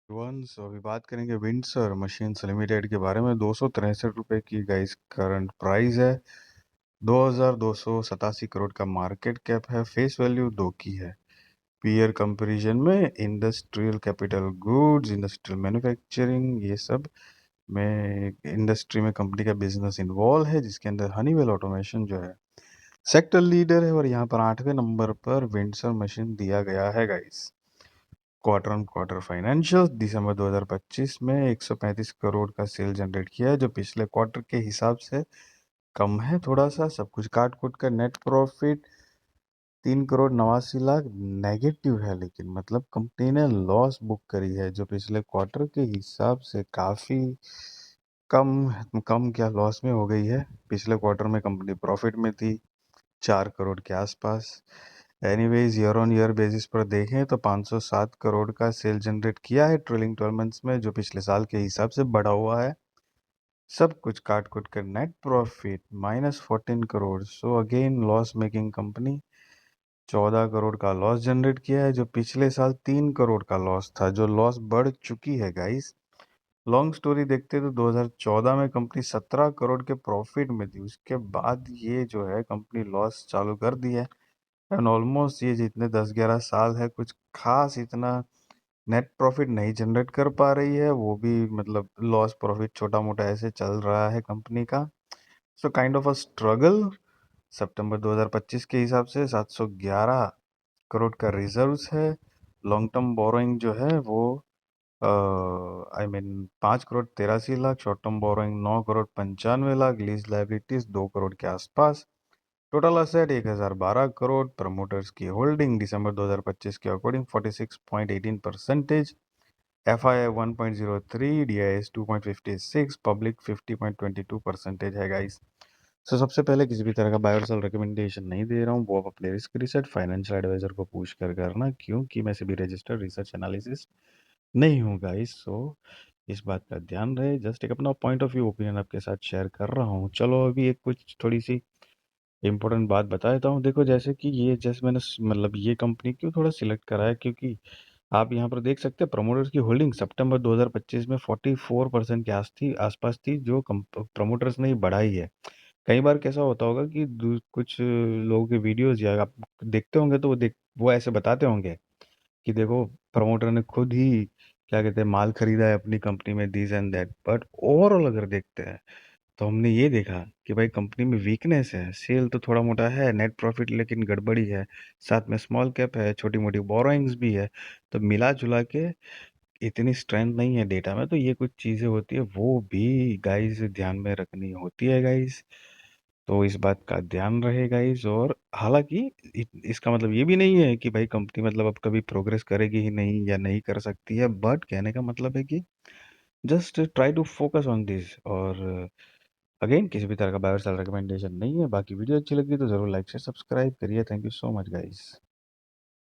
सो अभी बात करेंगे विंडसर मशीन्स लिमिटेड के बारे में। 263 रुपये की गाइस करंट प्राइस है। 2287 करोड़ का मार्केट कैप है। फेस वैल्यू 2 की है। पीयर कंपैरिजन में industrial capital goods, industrial manufacturing, ये सब में इंडस्ट्री में कंपनी का बिजनेस इन्वॉल्व है, जिसके अंदर हनीवेल ऑटोमेशन जो है सेक्टर लीडर है। और यहाँ पर 8वें नंबर पर विंडसर मशीन दिया गया है guys. Quarter on quarter financial दिसंबर 2025 में 135 करोड़ का सेल जनरेट किया है, जो पिछले क्वार्टर के हिसाब से कम है थोड़ा सा। सब कुछ काट कूट कर net profit 3 crore 89 lakh negative है, लेकिन मतलब कंपनी ने लॉस बुक करी है, जो पिछले क्वार्टर के हिसाब से काफ़ी कम कम क्या लॉस में हो गई है। पिछले क्वार्टर में कंपनी प्रॉफिट में थी 4 करोड़ के आसपास। Anyways year on year basis पर देखें तो 507 करोड़ का सेल जनरेट किया है ट्रेलिंग 12 मंथ्स में, जो पिछले साल के हिसाब से बढ़ा हुआ है। सब कुछ काट कुट कर net profit -14 crore. So again loss making company 14 crore का लॉस जनरेट किया है, जो पिछले साल 3 करोड़ का लॉस था, जो लॉस बढ़ चुकी है गाइस। लॉन्ग स्टोरी देखते तो 2014 में कंपनी 17 करोड़ के प्रॉफिट में थी। उसके बाद ये जो है कंपनी लॉस चालू कर दी है। एंड ऑलमोस्ट ये जितने 10-11 साल है, कुछ खास इतना नेट प्रॉफिट नहीं जनरेट कर पा रही है। वो भी मतलब लॉस प्रॉफिट छोटा मोटा ऐसे चल रहा है कंपनी का। So kind of a struggle. सितंबर 2025 के हिसाब से 711 करोड़ का रिजर्व्स है। लॉन्ग टर्म बोरोइंग जो है वो I mean 5 crore 83 lakh. Short term borrowing 9 crore 95 lakh. Lease liabilities 2 crore के आसपास। Total asset 1012 crore. प्रमोटर्स की होल्डिंग दिसंबर 2025 के according 46.18%। F I I 1.03, D I S 2.56, public 50.22% है गाइस। सो सबसे पहले किसी भी तरह का बाय और सेल रिकमेंडेशन नहीं दे रहा हूँ, वो आप अपने रिस्क रिसर्च फाइनेंशियल एडवाइजर को पूछ कर करना, क्योंकि मैं भी रजिस्टर्ड रिसर्च एनालिसिस नहीं हूँ गाइस। सो इस बात का ध्यान रहे। जस्ट एक अपना पॉइंट ऑफ व्यू ओपिनियन आपके साथ शेयर कर रहा हूँ। चलो अभी एक कुछ थोड़ी सी इम्पोर्टेंट बात बता देता हूँ। देखो, जैसे कि ये जैसे मैंने मतलब ये कंपनी क्यों थोड़ा सिलेक्ट करा है, क्योंकि आप यहाँ पर देख सकते हैं प्रमोटर्स की होल्डिंग सितंबर 2025 में 44% के आसपास थी, जो प्रमोटर्स ने ही बढ़ाई है। कई बार कैसा होता होगा कि कुछ लोगों के वीडियोस या आप देखते होंगे तो वो ऐसे बताते होंगे कि देखो, प्रमोटर ने खुद ही क्या कहते हैं माल खरीदा है अपनी कंपनी में, this and that. But overall अगर देखते हैं तो हमने ये देखा कि भाई कंपनी में वीकनेस है। सेल तो थोड़ा मोटा है, नेट प्रॉफिट लेकिन गड़बड़ी है, साथ में स्मॉल कैप है, छोटी मोटी बोरोइंग्स भी है। तो मिला जुला के इतनी स्ट्रेंथ नहीं है डेटा में। तो ये कुछ चीज़ें होती है, वो भी गाइस ध्यान में रखनी होती है गाइस। तो इस बात का ध्यान रहे गाइस। और हालांकि इसका मतलब ये भी नहीं है कि भाई कंपनी मतलब अब कभी प्रोग्रेस करेगी ही नहीं या नहीं कर सकती है। बट कहने का मतलब है कि just try to focus on this. और अगेन किसी भी तरह का बाय और सेल रिकमेंडेशन नहीं है। बाकी वीडियो अच्छी लगी तो जरूर लाइक से सब्सक्राइब करिए। Thank you so much guys.